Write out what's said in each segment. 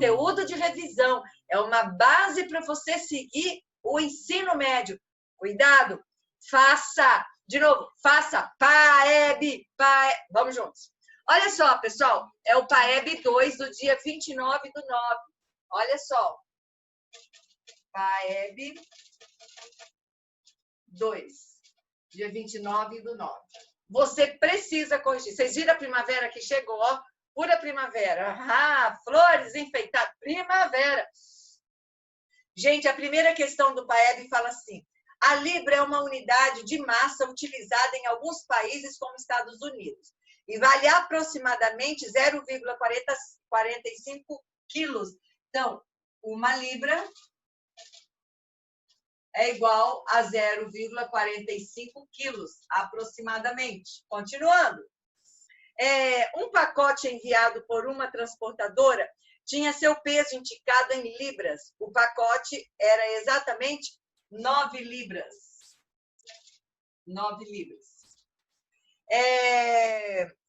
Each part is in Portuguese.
conteúdo de revisão, é uma base para você seguir o ensino médio. Cuidado, faça, de novo, faça PAEB, vamos juntos. Olha só, pessoal, é o PAEB 2 do dia 29/9. Olha só, PAEB 2, dia 29/9. Você precisa corrigir. Vocês viram a primavera que chegou, ó? Pura primavera. Ah, flores enfeitadas. Primavera. Gente, a primeira questão do PAEB fala assim: a libra é uma unidade de massa utilizada em alguns países, como Estados Unidos, e vale aproximadamente 0,45 quilos. Então, uma libra é igual a 0,45 quilos, aproximadamente. Continuando. Um pacote enviado por uma transportadora tinha seu peso indicado em libras. O pacote era exatamente 9 libras. 9 libras.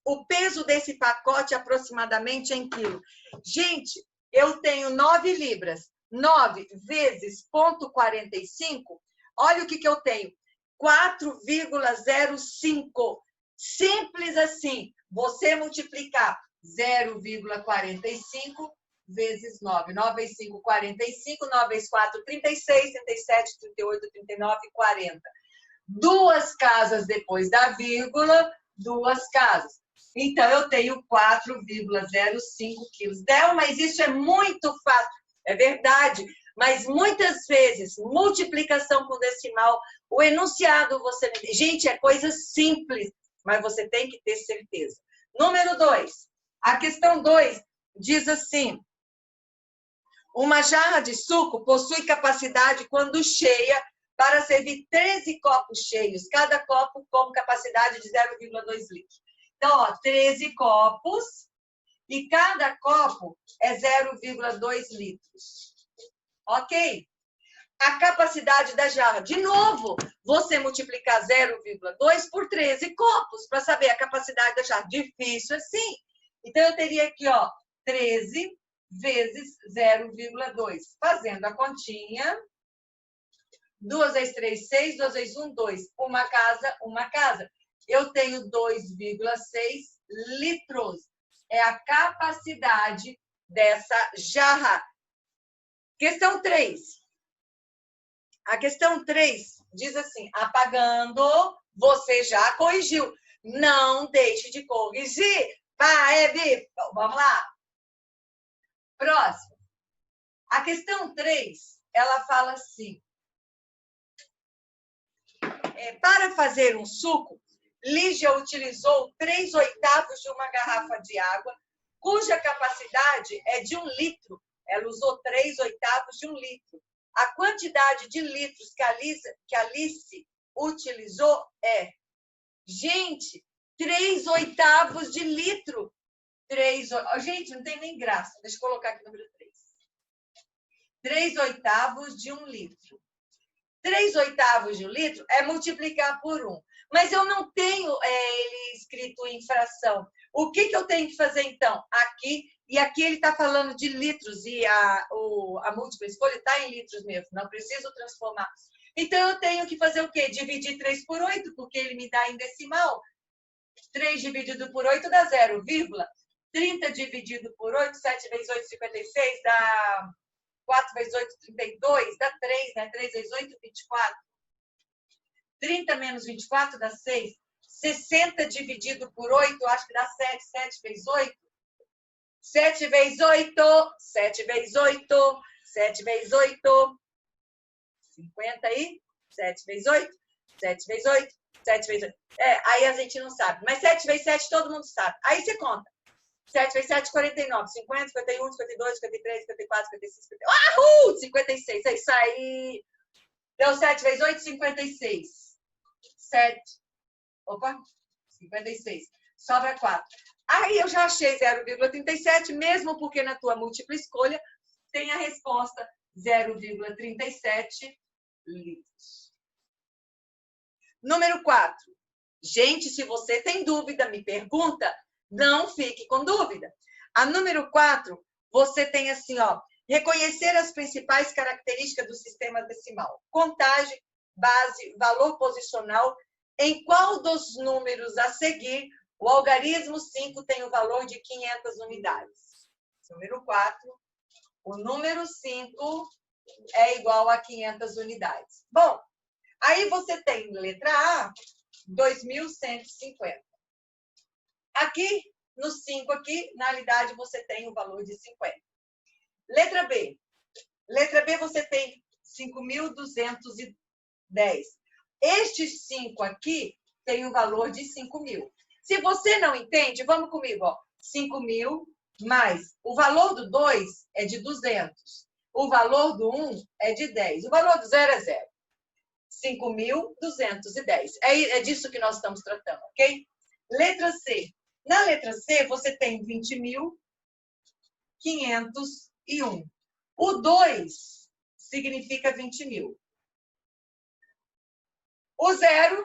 O peso desse pacote aproximadamente em quilo. Gente, eu tenho 9 libras. 9 vezes 0,45, olha o que eu tenho. 4,05. Simples assim. Você multiplicar 0,45 vezes 9. 9 vezes 5, 45. 9 vezes 4, 36. 37, 38, 39, 40. 2 casas depois da vírgula, 2 casas. Então, eu tenho 4,05 quilos. Del, mas isso é muito fácil. É verdade, mas muitas vezes, multiplicação com decimal, o enunciado você... Gente, é coisa simples, mas você tem que ter certeza. Número 2. A questão 2 diz assim: uma jarra de suco possui capacidade, quando cheia, para servir 13 copos cheios, cada copo com capacidade de 0,2 litros. Então, ó, 13 copos e cada copo é 0,2 litros. Ok? A capacidade da jarra. De novo, você multiplicar 0,2 por 13 copos para saber a capacidade da jarra. Difícil assim. Então, eu teria aqui, ó, 13 vezes 0,2. Fazendo a continha. 2 vezes 3, 6. 2 vezes 1, 2. Uma casa, uma casa. Eu tenho 2,6 litros. É a capacidade dessa jarra. Questão 3. A questão 3 diz assim: apagando, você já corrigiu. Não deixe de corrigir. PAEB. Vamos lá. Próximo. A questão 3, ela fala assim: para fazer um suco, Lígia utilizou 3/8 de uma garrafa de água, cuja capacidade é de 1 litro. Ela usou 3/8 de 1 litro. A quantidade de litros que a Alice utilizou é... Gente, 3/8 de litro. Gente, não tem nem graça. Deixa eu colocar aqui o número 3. 3/8 de 1 litro. 3/8 de 1 litro é multiplicar por 1. Mas eu não tenho ele escrito em fração. O que eu tenho que fazer, então? Aqui, e aqui ele está falando de litros, e a múltipla escolha está em litros mesmo, não preciso transformar. Então, eu tenho que fazer o quê? Dividir 3 por 8, porque ele me dá em decimal. 3 dividido por 8 dá 0, 30 dividido por 8, 7 vezes 8, 56, dá 4 vezes 8, 32, dá 3, né? 3 vezes 8, 24. 30 menos 24 dá 6. 60 dividido por 8, acho que dá 7. 7 vezes 8. 7 vezes 8. 7 vezes 8. 7 vezes 8. 50 aí. 7 vezes 8. 7 vezes 8. 7 vezes 8. Aí a gente não sabe. Mas 7 vezes 7 todo mundo sabe. Aí você conta. 7 vezes 7, 49. 50, 51, 52, 53, 54, 55, 56. 56. É isso aí. Deu 7 vezes 8, 56. 7. Opa, 56. Sobra 4. Aí eu já achei 0,37, mesmo porque na tua múltipla escolha tem a resposta 0,37 litros. Número 4. Gente, se você tem dúvida, me pergunta, não fique com dúvida. A número 4, você tem assim, ó, reconhecer as principais características do sistema decimal. Contagem, base, valor posicional. Em qual dos números a seguir o algarismo 5 tem o valor de 500 unidades? Número 4. O número 5 é igual a 500 unidades. Bom, aí você tem letra A, 2.150. Aqui, no 5 aqui, na realidade, você tem o valor de 50. Letra B. Letra B, você tem 5.210. Estes 5 aqui tem o valor de 5.000. Se você não entende, vamos comigo, ó. 5.000 mais o valor do 2 é de 200. O valor do 1 é de 10. O valor do 0 é 0. 5.210. É disso que nós estamos tratando, ok? Letra C. Na letra C, você tem 20.501. O 2 significa 20.000. O 0,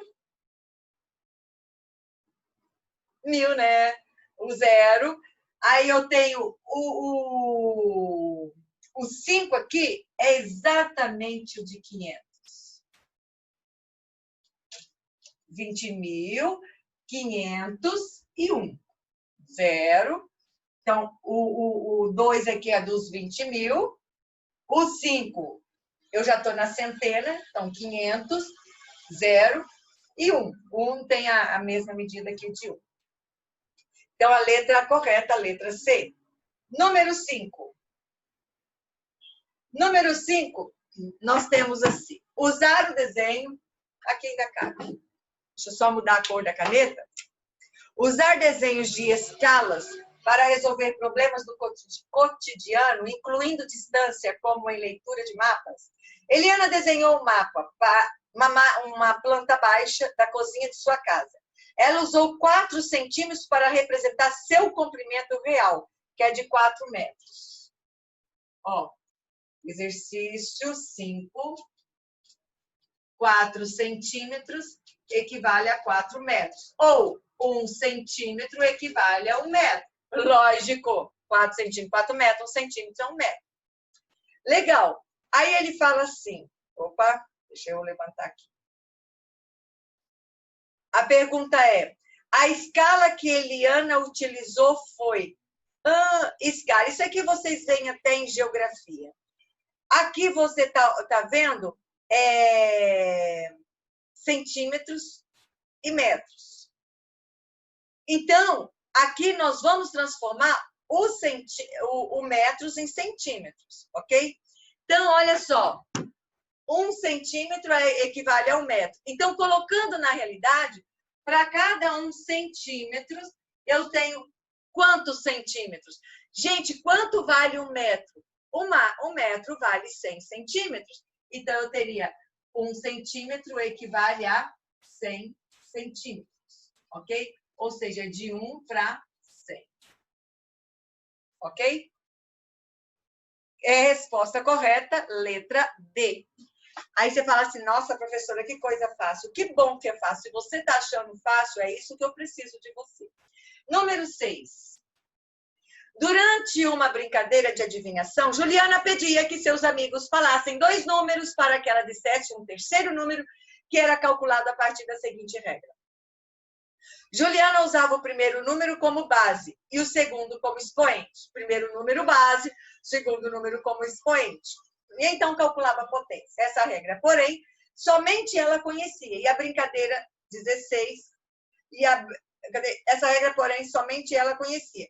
1.000, né? O 0. Aí eu tenho o 5 aqui, é exatamente o de 500. 20.501. 0. Então, o 2 aqui é dos 20.000. O 5, eu já estou na centena. Então, 500, 0 e 1. O 1 tem a mesma medida que o de 1. Então, a letra correta, a letra C. Número 5. Número 5, nós temos assim. Usar o desenho. Aqui ainda cabe. Deixa eu só mudar a cor da caneta. Usar desenhos de escalas para resolver problemas do cotidiano, incluindo distância, como em leitura de mapas. Eliana desenhou um mapa para uma planta baixa da cozinha de sua casa. Ela usou 4 centímetros para representar seu comprimento real, que é de 4 metros. Ó, exercício 5. 4 centímetros equivale a 4 metros. Ou 1 centímetro equivale a 1 metro. Lógico, 4 centímetros, 4 metros, 1 centímetro é 1 metro. Legal. Aí ele fala assim, opa, deixa eu levantar aqui. A pergunta é, a escala que Eliana utilizou foi... escala, isso aqui vocês veem até em geografia. Aqui você tá vendo centímetros e metros. Então, aqui nós vamos transformar o metros em centímetros, ok? Então, olha só, 1 centímetro equivale a 1 metro. Então, colocando na realidade, para cada 1 centímetro, eu tenho quantos centímetros? Gente, quanto vale 1 metro? 1 metro vale 100 centímetros. Então, eu teria 1 centímetro equivale a 100 centímetros, ok? Ou seja, de 1 para 100. Ok? É a resposta correta, letra D. Aí você fala assim, nossa, professora, que coisa fácil. Que bom que é fácil. Se você está achando fácil, é isso que eu preciso de você. Número 6. Durante uma brincadeira de adivinhação, Juliana pedia que seus amigos falassem 2 números para que ela dissesse um terceiro número que era calculado a partir da seguinte regra. Juliana usava o primeiro número como base e o segundo como expoente. Primeiro número base, segundo número como expoente. E então calculava a potência. Essa regra, porém, somente ela conhecia. E a brincadeira 16, essa regra, porém, somente ela conhecia.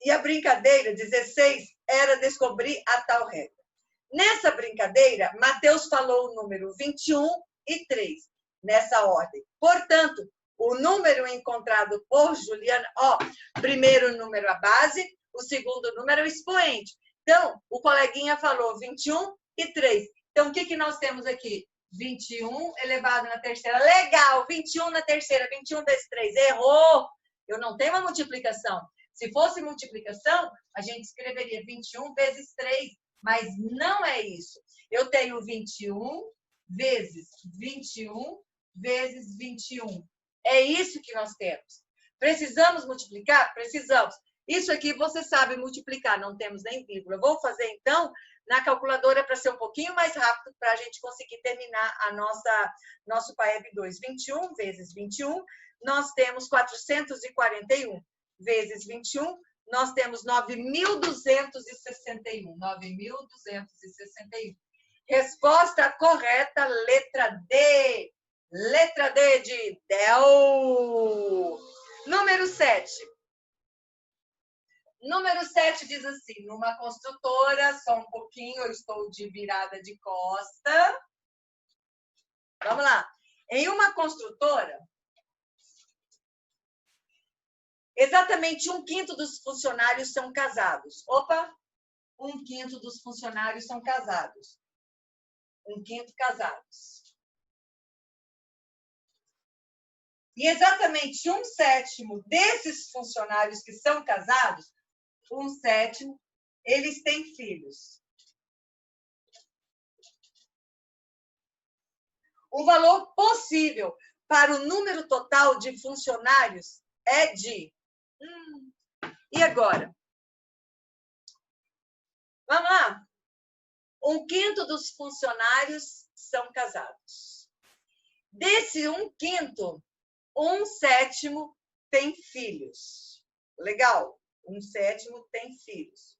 E a brincadeira 16 era descobrir a tal regra. Nessa brincadeira, Mateus falou o número 21 e 3, nessa ordem. Portanto, o número encontrado por Juliana, primeiro número a base, o segundo número é o expoente. Então, o coleguinha falou 21 e 3. Então, o que nós temos aqui? 21 elevado na terceira. Legal, 21 na terceira, 21 vezes 3. Errou! Eu não tenho uma multiplicação. Se fosse multiplicação, a gente escreveria 21 vezes 3, mas não é isso. Eu tenho 21 vezes 21 vezes 21. É isso que nós temos. Precisamos multiplicar? Precisamos. Isso aqui você sabe multiplicar, não temos nem vírgula. Vou fazer, então, na calculadora para ser um pouquinho mais rápido, para a gente conseguir terminar a nosso PAEB 2. 21 vezes 21, nós temos 441. Vezes 21, nós temos 9.261. 9.261. Resposta correta, letra D. Letra D de Del. Número 7. Número 7 diz assim, numa construtora, só um pouquinho, eu estou de virada de costa. Vamos lá. Em uma construtora, exatamente 1/5 dos funcionários são casados. Opa! 1/5 dos funcionários são casados. 1/5 casados. E exatamente 1/7 desses funcionários que são casados, 1/7, eles têm filhos. O valor possível para o número total de funcionários é de... E agora? Vamos lá. 1/5 dos funcionários são casados. Desse 1/5, 1/7 tem filhos. Legal. 1/7 tem filhos.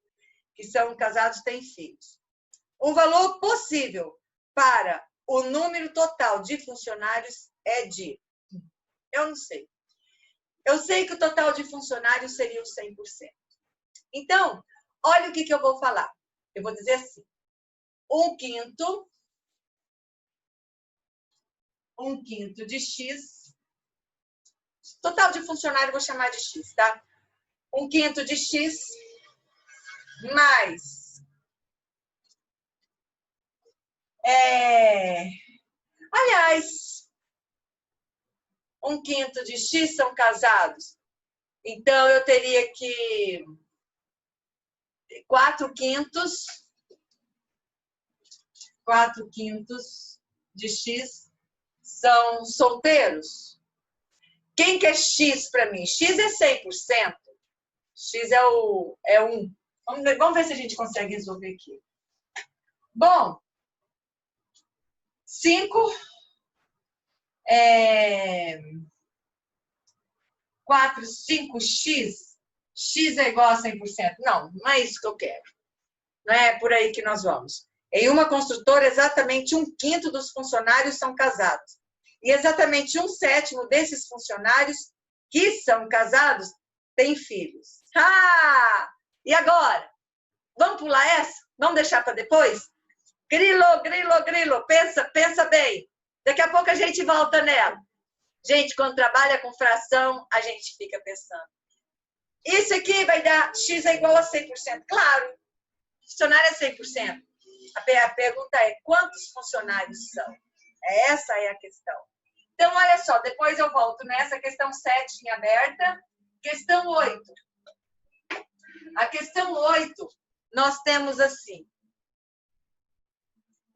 Que são casados, têm filhos. O valor possível para o número total de funcionários é de... Eu não sei. Eu sei que o total de funcionários seria o 100%. Então, olha o que eu vou falar. Eu vou dizer assim. 1/5 de X. Total de funcionário, vou chamar de X, tá? 1/5 de X mais... Aliás, 1/5 de X são casados. Então, eu teria que... 4/5 de X são solteiros. Quem que é X para mim? X é 100%. X é 1. Vamos ver se a gente consegue resolver aqui. Bom, 5 4, 5x. X é igual a 100%. Não, não é isso que eu quero. Não é por aí que nós vamos. Em uma construtora, exatamente 1/5 dos funcionários são casados. E exatamente 1/7 desses funcionários que são casados têm filhos. E agora? Vamos pular essa? Vamos deixar para depois? Grilo, grilo, grilo. Pensa bem. Daqui a pouco a gente volta nela. Gente, quando trabalha com fração, a gente fica pensando. Isso aqui vai dar X é igual a 100%. Claro, funcionário é 100%. A pergunta é, quantos funcionários são? Essa é a questão. Então, olha só, depois eu volto nessa questão 7 em aberta. Questão 8. A questão 8, nós temos assim.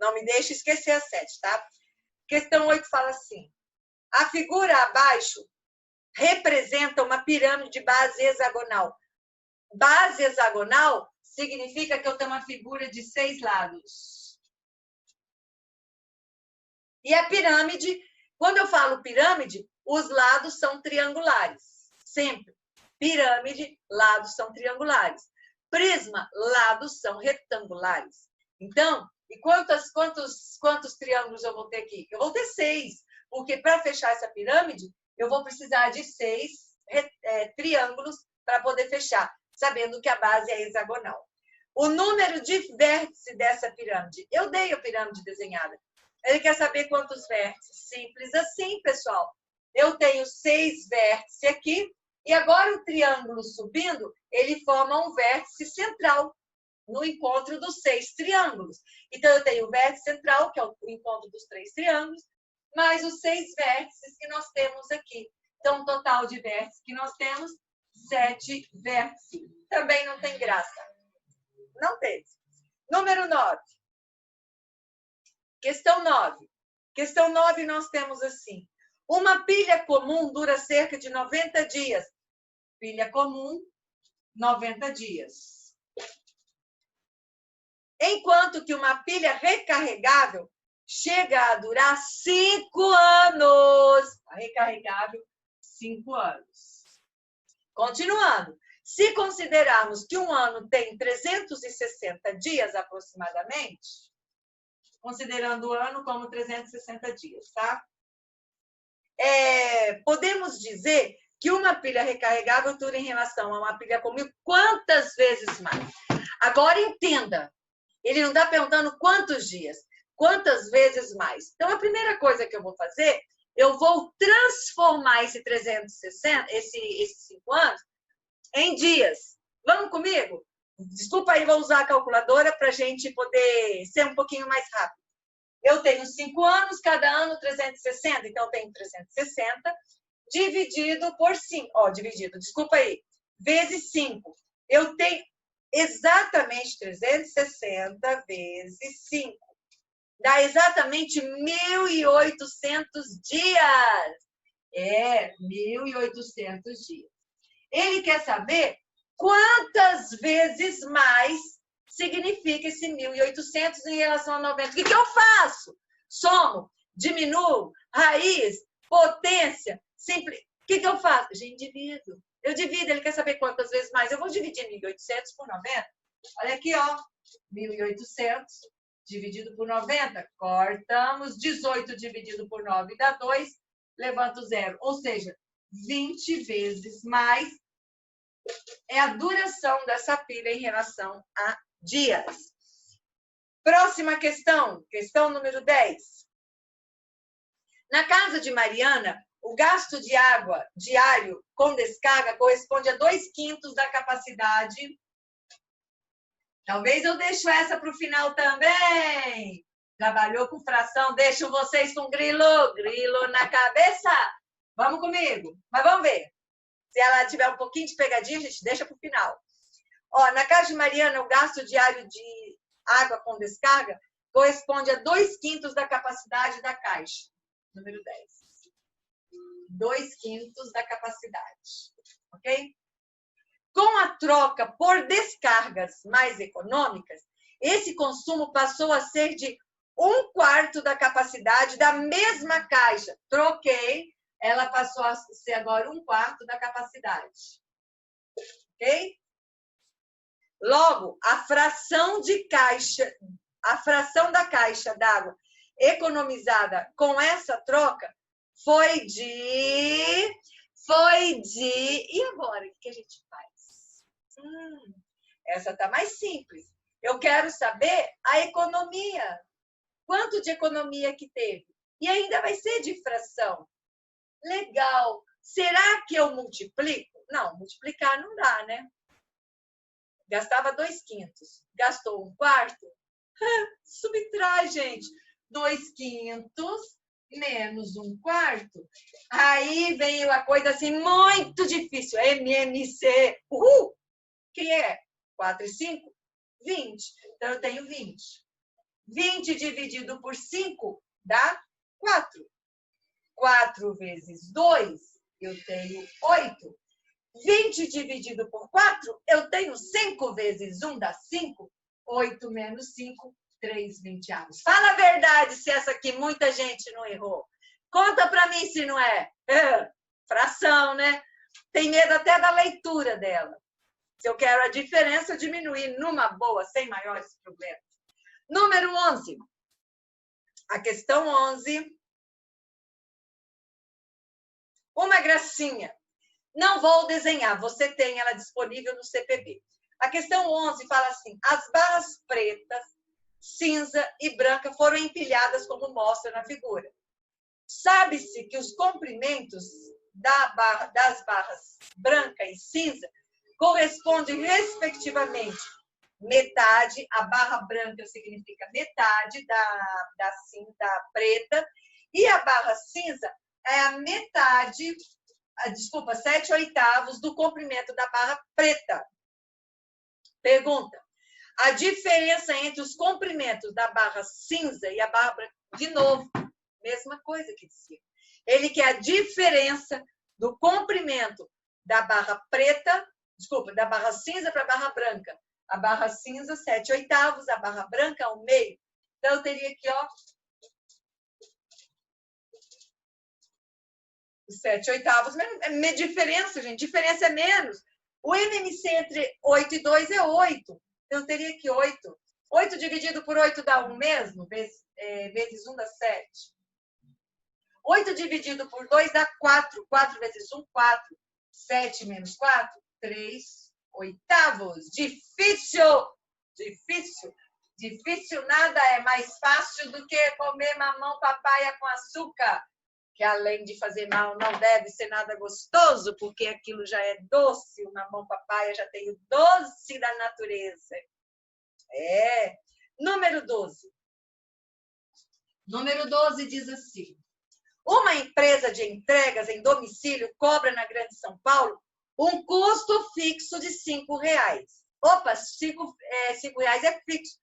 Não me deixe esquecer a 7, tá? Questão 8 fala assim. A figura abaixo representa uma pirâmide de base hexagonal. Base hexagonal significa que eu tenho uma figura de 6 lados. E a pirâmide, quando eu falo pirâmide, os lados são triangulares. Sempre. Pirâmide, lados são triangulares. Prisma, lados são retangulares. Então, e quantos triângulos eu vou ter aqui? Eu vou ter 6. Porque para fechar essa pirâmide, eu vou precisar de 6 triângulos para poder fechar, sabendo que a base é hexagonal. O número de vértices dessa pirâmide. Eu dei a pirâmide desenhada. Ele quer saber quantos vértices. Simples assim, pessoal. Eu tenho 6 vértices aqui, e agora o triângulo subindo, ele forma um vértice central no encontro dos 6 triângulos. Então, eu tenho o vértice central, que é o encontro dos 3 triângulos, mais os 6 vértices que nós temos aqui. Então, o total de vértices que nós temos, 7 vértices. Também não tem graça. Não teve. Número 9. Questão 9. Questão 9, nós temos assim. Uma pilha comum dura cerca de 90 dias. Pilha comum 90 dias. Enquanto que uma pilha recarregável chega a durar 5 anos. A recarregável, 5 anos. Continuando. Se considerarmos que um ano tem 360 dias aproximadamente, considerando o ano como 360 dias, tá? Podemos dizer que uma pilha recarregável dura em relação a uma pilha comum quantas vezes mais? Agora entenda, ele não está perguntando quantos dias, quantas vezes mais. Então, a primeira coisa que eu vou fazer, eu vou transformar esse 360, esses 5 anos, em dias. Vamos comigo? Desculpa aí, vou usar a calculadora para a gente poder ser um pouquinho mais rápido. Eu tenho 5 anos, cada ano 360, então eu tenho 360 dividido por 5. Desculpa aí, vezes 5. Eu tenho exatamente 360 vezes 5. Dá exatamente 1.800 dias. 1.800 dias. Ele quer saber quantas vezes mais significa esse 1.800 em relação a 90. O que eu faço? Somo, diminuo, raiz, potência, simples. O que eu faço? Gente, divido. Eu divido, ele quer saber quantas vezes mais. Eu vou dividir 1.800 por 90. Olha aqui, ó. 1.800 dividido por 90. Cortamos. 18 dividido por 9 dá 2. Levanta o zero. Ou seja, 20 vezes mais é a duração dessa pilha em relação a dias. Próxima questão, questão número 10. Na casa de Mariana, o gasto de água diário com descarga corresponde a 2/5 da capacidade. Talvez eu deixe essa para o final também. Trabalhou com fração, deixo vocês com grilo na cabeça. Vamos comigo, mas vamos ver. Se ela tiver um pouquinho de pegadinha, a gente deixa para o final. Ó, na casa de Mariana, o gasto diário de água com descarga corresponde a 2/5 da capacidade da caixa. Número 10. 2/5 da capacidade. Ok? Com a troca por descargas mais econômicas, esse consumo passou a ser de 1/4 da capacidade da mesma caixa. Troquei. Ela passou a ser agora 1/4 da capacidade. Ok? Logo, a fração da caixa d'água economizada com essa troca foi de... E agora, o que a gente faz? Essa está mais simples. Eu quero saber a economia. Quanto de economia que teve? E ainda vai ser de fração. Legal. Será que eu multiplico? Não, multiplicar não dá, né? Gastava 2/5. Gastou 1/4? Subtrai, gente. 2/5 menos 1/4. Aí vem uma coisa assim muito difícil. MMC. Uhul! Que é? 4 e 5? 20. Então, eu tenho 20. 20 dividido por 5 dá 4. 4 vezes 2, eu tenho 8. 20 dividido por 4, eu tenho 5 vezes 1 dá 5. 8 menos 5, 3 vinte-avos. Fala a verdade se essa aqui muita gente não errou. Conta para mim se não é. Fração, né? Tem medo até da leitura dela. Se eu quero a diferença diminuir numa boa, sem maiores problemas. Número 11. A questão 11. Uma gracinha. Não vou desenhar, você tem ela disponível no CPB. A questão 11 fala assim: as barras pretas, cinza e branca foram empilhadas como mostra na figura. Sabe-se que os comprimentos das barras branca e cinza correspondem, respectivamente, metade, a barra branca significa metade da preta, e a barra cinza é a metade, 7/8 do comprimento da barra preta. Pergunta: a diferença entre os comprimentos da barra cinza e a barra branca, de novo, mesma coisa que dizia. Ele quer a diferença do comprimento da barra preta Desculpa, da barra cinza para a barra branca. A barra cinza, 7/8, a barra branca, 1/2. Então, eu teria aqui, ó, 7/8. É diferença, gente. Diferença é menos. O MMC entre 8 e 2 é 8. Então, eu teria aqui 8. 8 dividido por 8 dá 1 mesmo? Vezes 1 dá 7. 8 dividido por 2 dá 4. 4 vezes 1, 4. 7 menos 4, 3/8. Difícil! Difícil. Difícil nada é mais fácil do que comer mamão papaya com açúcar. Que além de fazer mal, não deve ser nada gostoso, porque aquilo já é doce. O mamão papaya já tem o doce da natureza. É. Número 12. Número 12 diz assim: uma empresa de entregas em domicílio cobra na Grande São Paulo um custo fixo de R$5. Opa, R$5 é fixo.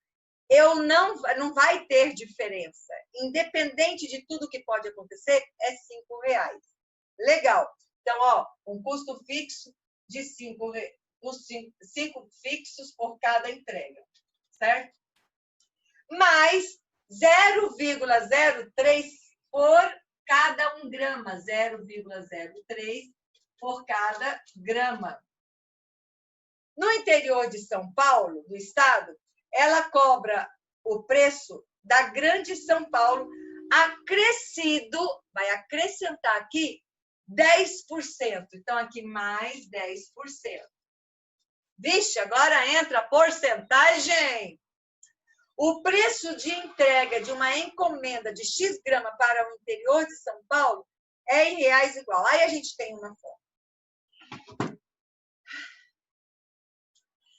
Não vai ter diferença. Independente de tudo que pode acontecer, é R$5. Legal. Então, ó, um custo fixo de R$5 fixos por cada entrega, certo? Mais 0,03 por cada 1 grama, 0,03 por cada grama. No interior de São Paulo, do estado, ela cobra o preço da Grande São Paulo acrescido, vai acrescentar aqui 10%. Então, aqui mais 10%. Vixe, agora entra a porcentagem. O preço de entrega de uma encomenda de X grama para o interior de São Paulo é em reais igual. Aí a gente tem uma forma.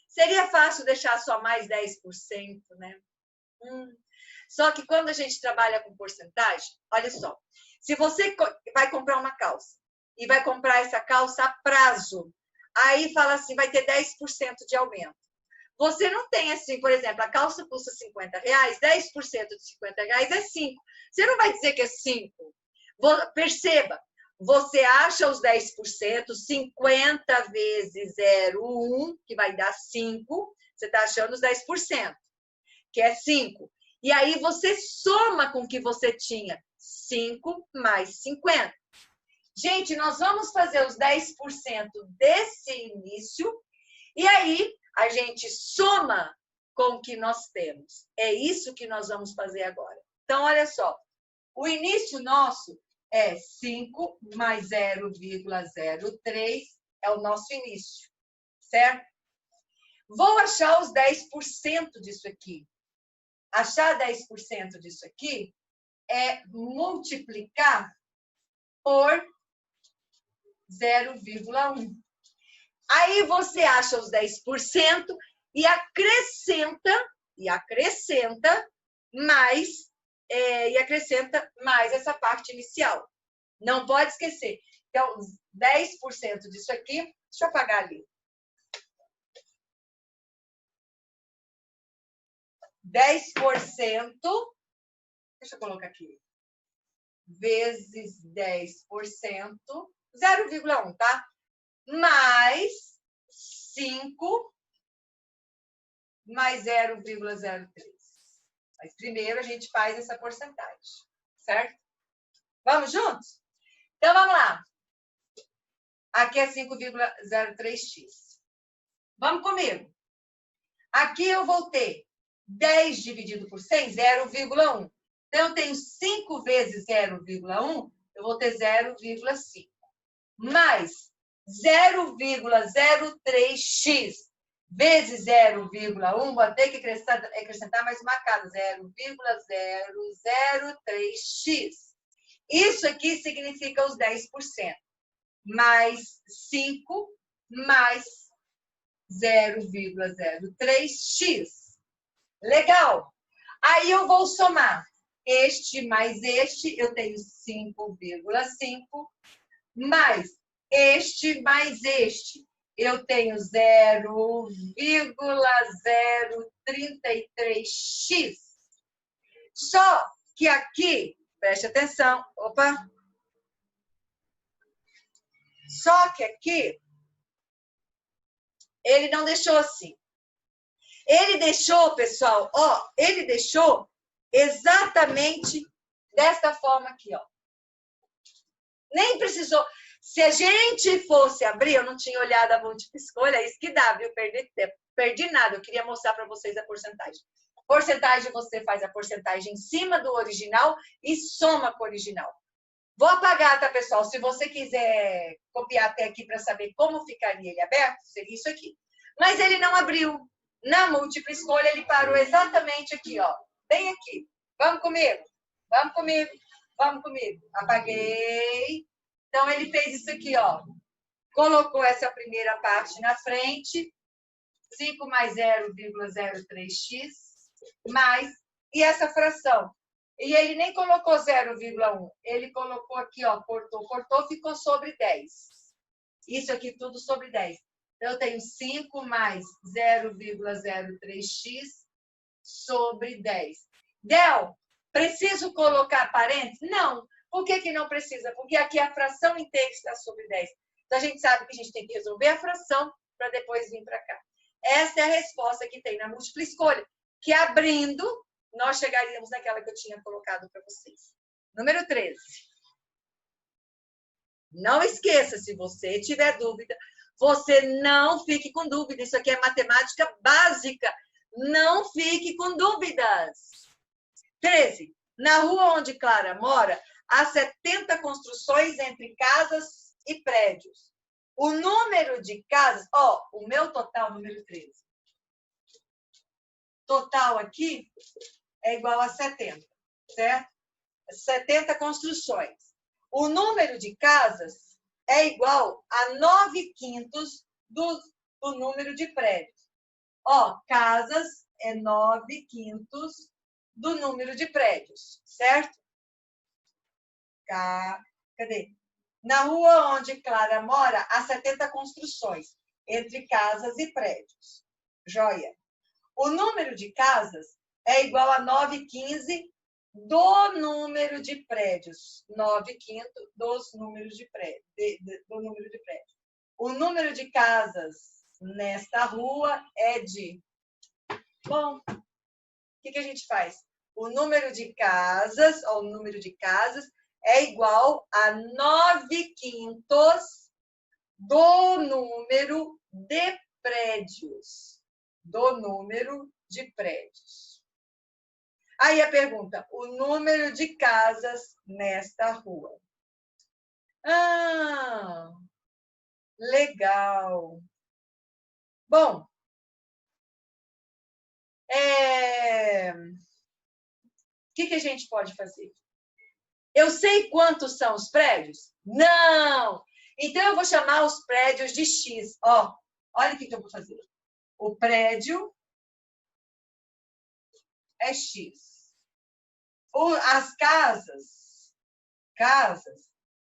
Seria fácil deixar só mais 10%, né? Só que quando a gente trabalha com porcentagem, olha só. Se você vai comprar uma calça e vai comprar essa calça a prazo, aí fala assim, vai ter 10% de aumento. Você não tem assim, por exemplo, a calça custa R$50, 10% de R$50 é 5. Você não vai dizer que é 5. Perceba, você acha os 10%, 50 vezes 0,1, que vai dar 5. Você está achando os 10%, que é 5. E aí você soma com o que você tinha, 5 mais 50. Gente, nós vamos fazer os 10% desse início, e aí a gente soma com o que nós temos. É isso que nós vamos fazer agora. Então, olha só. O início nosso é 5 mais 0,03 é o nosso início, certo? Vou achar os 10% disso aqui. Achar 10% disso aqui é multiplicar por 0,1. Aí você acha os 10% e acrescenta mais essa parte inicial. Não pode esquecer. Então, 10% disso aqui, deixa eu apagar ali. 10%, deixa eu colocar aqui, vezes 10%, 0,1, tá? Mais 5 mais 0,03. Mas primeiro a gente faz essa porcentagem, certo? Vamos juntos? Então, vamos lá. Aqui é 5,03x. Vamos comigo. Aqui eu vou ter 10 dividido por 100, 0,1. Então, eu tenho 5 vezes 0,1, eu vou ter 0,5. Mais 0,03x vezes 0,1, vou ter que acrescentar mais uma casa, 0,003x. Isso aqui significa os 10%. Mais 5 mais 0,03x. Legal! Aí eu vou somar este mais este, eu tenho 5,5, mais este mais este, eu tenho 0,033x. Só que aqui, preste atenção, opa! Só que aqui, Ele não deixou assim. Ele deixou, pessoal, ó, ele deixou exatamente desta forma aqui, ó. Nem precisou. Se a gente fosse abrir, eu não tinha olhado a múltipla escolha, é isso que dá, viu? Perdi tempo. Perdi nada, eu queria mostrar para vocês a porcentagem. Porcentagem, você faz a porcentagem em cima do original e soma com o original. Vou apagar, tá, pessoal? Se você quiser copiar até aqui para saber como ficaria ele aberto, seria isso aqui. Mas ele não abriu. Na múltipla escolha, ele parou exatamente aqui, ó. Bem aqui. Vamos comigo? Vamos comigo? Vamos comigo. Apaguei. Então, ele fez isso aqui, ó. Colocou essa primeira parte na frente. 5 mais 0,03x mais... E essa fração. E ele nem colocou 0,1. Ele colocou aqui, ó. Cortou, ficou sobre 10. Isso aqui tudo sobre 10. Então, eu tenho 5 mais 0,03x sobre 10. Del, preciso colocar parênteses? Não. Por que não precisa? Porque aqui a fração inteira está sobre 10. Então, a gente sabe que a gente tem que resolver a fração para depois vir para cá. Essa é a resposta que tem na múltipla escolha. Que abrindo, nós chegaríamos naquela que eu tinha colocado para vocês. Número 13. Não esqueça, se você tiver dúvida, você não fique com dúvida. Isso aqui é matemática básica. Não fique com dúvidas. 13. Na rua onde Clara mora, há 70 construções entre casas e prédios. O número de casas... Ó, o meu total, número 13. Total aqui é igual a 70, certo? 70 construções. O número de casas é igual a 9/5 do número de prédios. Ó, casas é 9/5 do número de prédios, certo? Cadê? Na rua onde Clara mora, há 70 construções entre casas e prédios. Joia. O número de casas é igual a 9/15 do número de prédios. 9/5 dos números de prédio, do número de prédios. O número de casas nesta rua é de... Bom, o que a gente faz? O número de casas, ó, o número de casas é igual a 9/5 do número de prédios. Do número de prédios. Aí a pergunta, o número de casas nesta rua. Ah, legal. Bom, o que a gente pode fazer? Eu sei quantos são os prédios? Não! Então, eu vou chamar os prédios de X. Ó, olha o que eu vou fazer. O prédio é X. As casas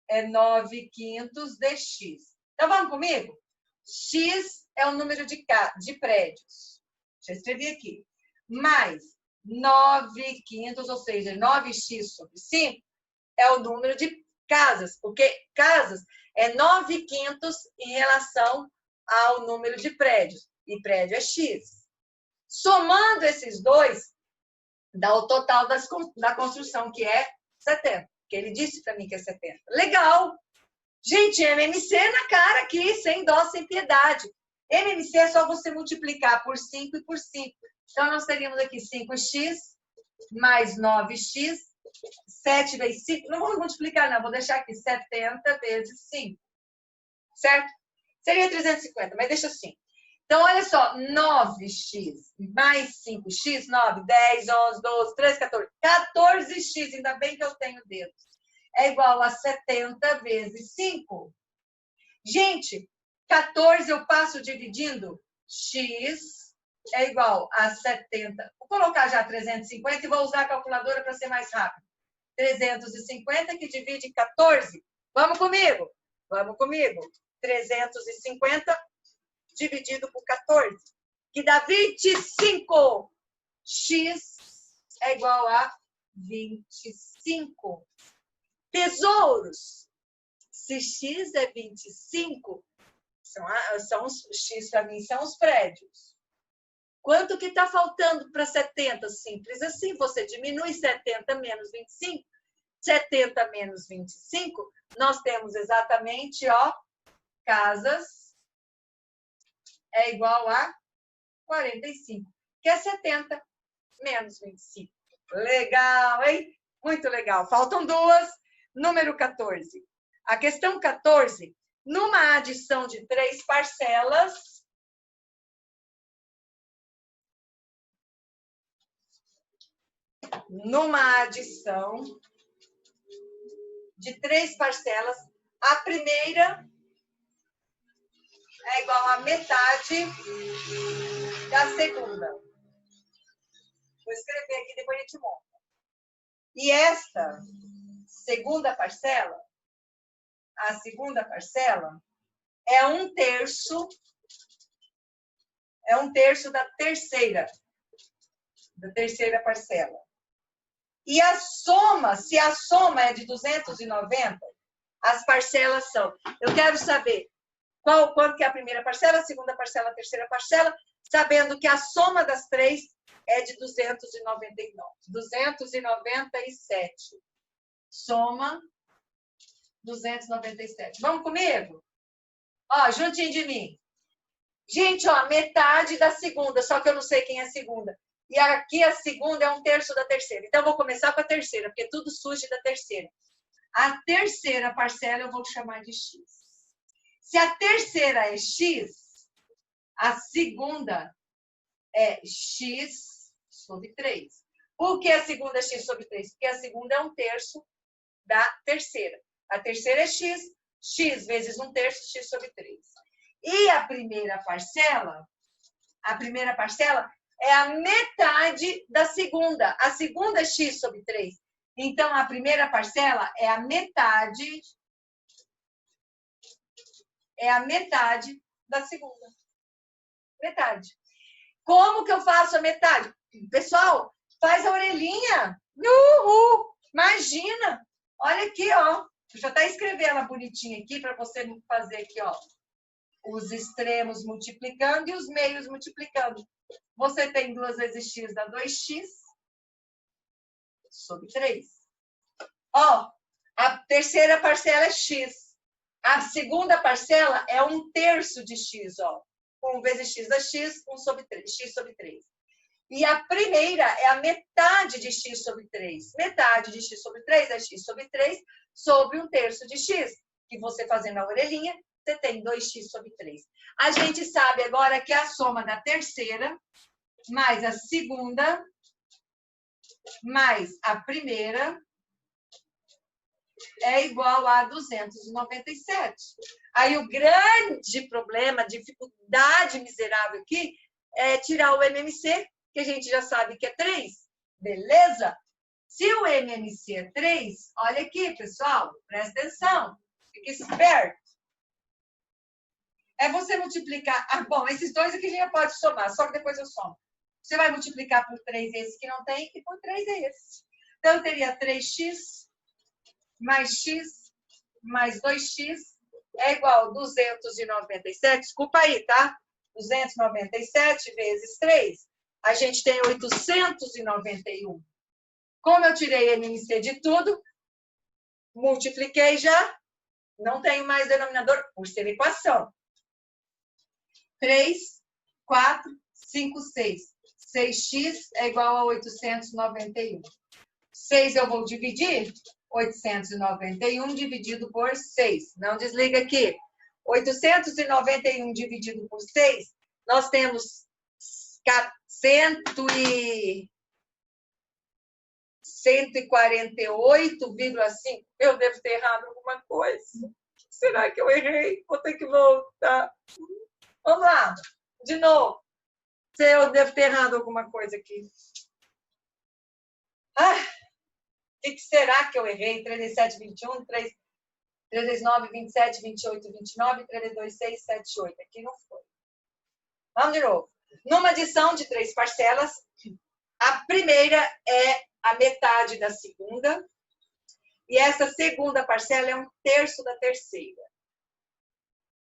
é 9/5 de X. Então, vamos comigo? X é o número de prédios. Já escrevi aqui. Mais 9/5, ou seja, 9x sobre 5, é o número de casas, porque casas é 9/5 em relação ao número de prédios, e prédio é X. Somando esses dois, dá o total da construção, que é 70, que ele disse para mim que é 70. Legal! Gente, MMC na cara aqui, sem dó, sem piedade. MMC é só você multiplicar por 5 e por 5. Então, nós teríamos aqui 5x mais 9x, 7 vezes 5. Não vou multiplicar, não. Vou deixar aqui 70 vezes 5. Certo? Seria 350, mas deixa assim. Então, olha só. 9x mais 5x, 9, 10, 11, 12, 13, 14. 14x, ainda bem que eu tenho dedos. É igual a 70 vezes 5. Gente, 14 eu passo dividindo. X é igual a 70. Vou colocar já 350 e vou usar a calculadora para ser mais rápido. 350 que divide em 14. Vamos comigo? Vamos comigo. 350 dividido por 14, que dá 25. X é igual a 25. Tesouros. Se X é 25, X para mim são os prédios. Quanto que está faltando para 70? Simples assim, você diminui 70 menos 25. 70 menos 25, nós temos exatamente, ó, casas é igual a 45, que é 70 menos 25. Legal, hein? Muito legal. Faltam duas. Número 14. A questão 14, numa adição de 3 parcelas, a primeira é igual a metade da segunda. Vou escrever aqui, depois a gente monta. E esta segunda parcela, a segunda parcela é 1/3 da terceira parcela. E a soma, se a soma é de 290, as parcelas são. Eu quero saber quanto que é a primeira parcela, a segunda parcela, a terceira parcela, sabendo que a soma das três é de 299. 297. Soma 297. Vamos comigo? Ó, juntinho de mim. Gente, ó, metade da segunda, só que eu não sei quem é a segunda. E aqui a segunda é 1/3 da terceira. Então, eu vou começar com a terceira, porque tudo surge da terceira. A terceira parcela eu vou chamar de X. Se a terceira é X, a segunda é X sobre 3. Por que a segunda é X sobre 3? Porque a segunda é 1/3 da terceira. A terceira é X, X vezes 1/3, X sobre 3. E a primeira parcela é a metade da segunda. A segunda é X sobre 3. Então, a primeira parcela é a metade da segunda. Metade. Como que eu faço a metade? Pessoal, faz a orelhinha. Uhul! Imagina! Olha aqui, ó. Deixa eu até escrever ela bonitinha aqui para você fazer aqui, ó. Os extremos multiplicando e os meios multiplicando. Você tem 2 vezes x dá 2x sobre 3. Ó, a terceira parcela é x. A segunda parcela é 1/3 de x, ó. 1 vezes x dá x, 1 sobre 3, x sobre 3. E a primeira é a metade de x sobre 3. Metade de x sobre 3 é x sobre 3 sobre 1/3 de x. Que você fazendo a orelhinha, você tem 2x sobre 3. A gente sabe agora que a soma da terceira mais a segunda mais a primeira é igual a 297. Aí o grande problema, dificuldade miserável aqui, é tirar o MMC, que a gente já sabe que é 3. Beleza? Se o MMC é 3, olha aqui, pessoal, presta atenção, fique esperto. É você multiplicar... Ah, bom, esses dois aqui a gente já pode somar, só que depois eu somo. Você vai multiplicar por 3 esse que não tem e por 3 esse. Então, eu teria 3x mais 2x é igual a 297. Desculpa aí, tá? 297 vezes 3. A gente tem 891. Como eu tirei MMC de tudo, multipliquei já, não tenho mais denominador por ser equação. 3, 4, 5, 6. 6x é igual a 891. 6 eu vou dividir. 891 dividido por 6. Não desliga aqui. 891 dividido por 6, nós temos 148,5. Eu devo ter errado alguma coisa. Será que eu errei? Vou ter que voltar. Vamos lá. De novo. Eu devo ter errado alguma coisa aqui. O que será que eu errei? 37, 21, 39, 27, 28, 29, 32, 6, 7, 8. Aqui não foi. Vamos de novo. Numa adição de 3 parcelas, a primeira é a metade da segunda. E essa segunda parcela é 1/3 da terceira.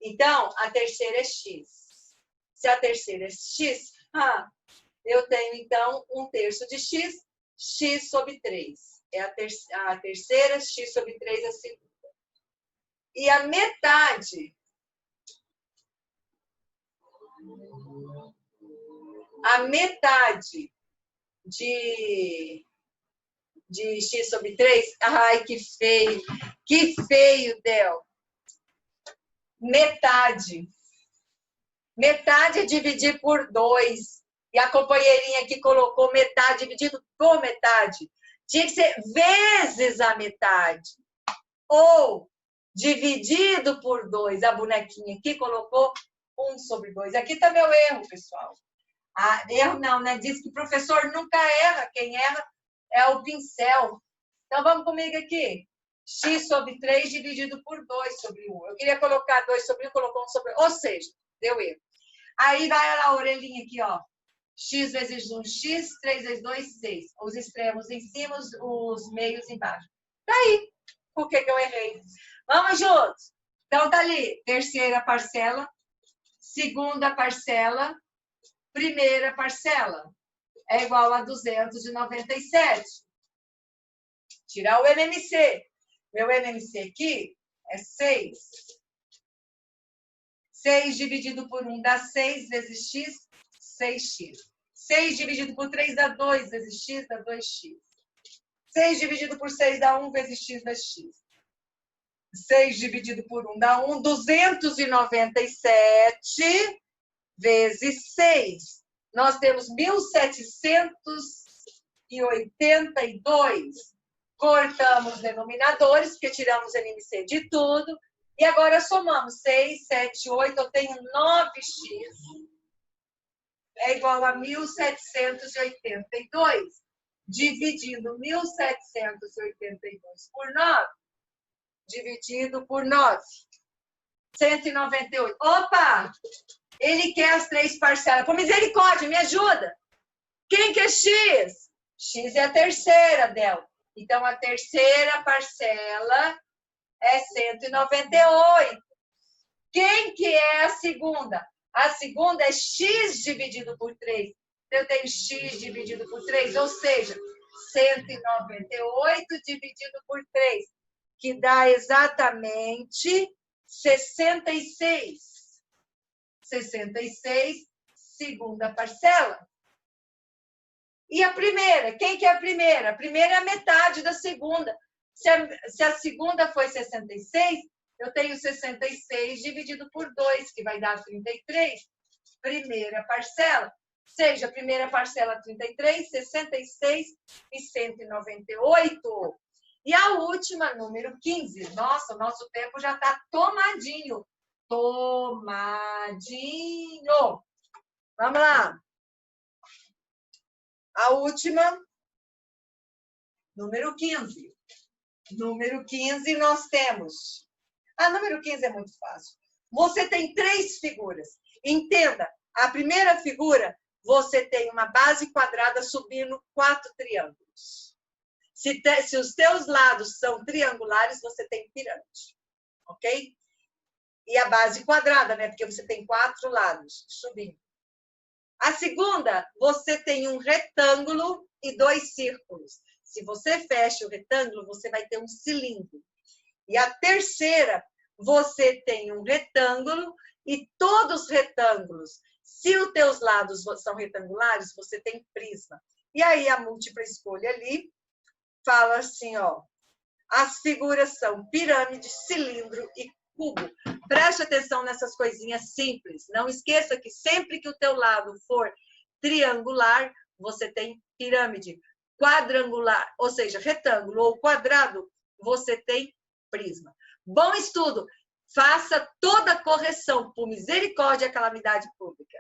Então, a terceira é x. Se a terceira é x, eu tenho, então, 1/3 de x, x sobre 3. É a terceira, x sobre 3 é a segunda. E a metade de x sobre 3, ai, que feio. Que feio, Del. Metade. Metade é dividir por 2. E a companheirinha aqui colocou metade dividido por metade. Tinha que ser vezes a metade. Ou dividido por 2. A bonequinha aqui colocou 1 sobre 2. Aqui está meu erro, pessoal. Erro não, né? Diz que o professor nunca erra. Quem erra é o pincel. Então, vamos comigo aqui. X sobre 3 dividido por 2 sobre 1. Eu queria colocar 2 sobre 1, colocou 1 sobre 1. Ou seja, deu erro. Aí vai a orelhinha aqui, ó. X vezes 1, x. 3 vezes 2, 6. Os extremos em cima, os meios embaixo. Tá aí. Por que eu errei? Vamos juntos. Então, tá ali. Terceira parcela. Segunda parcela. Primeira parcela. É igual a 297. Tirar o MMC. Meu MMC aqui é 6. 6 dividido por 1 dá 6 vezes x, 6x. 6 dividido por 3 dá 2 vezes x, dá 2x. 6 dividido por 6 dá 1 vezes x, dá x. 6 dividido por 1 dá 1. 297 vezes 6. Nós temos 1.782. Cortamos os denominadores, porque tiramos o MMC de tudo. E agora somamos 6, 7, 8, eu tenho 9x. É igual a 1.782. Dividindo 1.782 por 9. Dividido por 9. 198. Opa! Ele quer as 3 parcelas. Por misericórdia, me ajuda. Quem quer x? X é a terceira dela. Então, a terceira parcela é 198. Quem que é a segunda? A segunda é x dividido por 3. Eu tenho x dividido por 3, ou seja, 198 dividido por 3, que dá exatamente 66. 66, segunda parcela. E a primeira? Quem que é a primeira? A primeira é a metade da segunda. Se a segunda foi 66, eu tenho 66 dividido por 2, que vai dar 33. Primeira parcela. Seja, primeira parcela 33, 66 e 198. E a última, número 15. Nossa, o nosso tempo já está tomadinho. Tomadinho. Vamos lá. A última, número 15. Número 15 nós temos. Número 15 é muito fácil. Você tem 3 figuras. Entenda, a primeira figura, você tem uma base quadrada subindo 4 triângulos. Se os teus lados são triangulares, você tem pirâmide. Ok? E a base quadrada, né? Porque você tem 4 lados subindo. A segunda, você tem um retângulo e 2 círculos. Se você fecha o retângulo, você vai ter um cilindro. E a terceira, você tem um retângulo e todos os retângulos. Se os teus lados são retangulares, você tem prisma. E aí a múltipla escolha ali fala assim, ó. As figuras são pirâmide, cilindro e cubo. Preste atenção nessas coisinhas simples. Não esqueça que sempre que o teu lado for triangular, você tem pirâmide. Quadrangular, ou seja, retângulo ou quadrado, você tem prisma. Bom estudo. Faça toda a correção, por misericórdia, calamidade pública.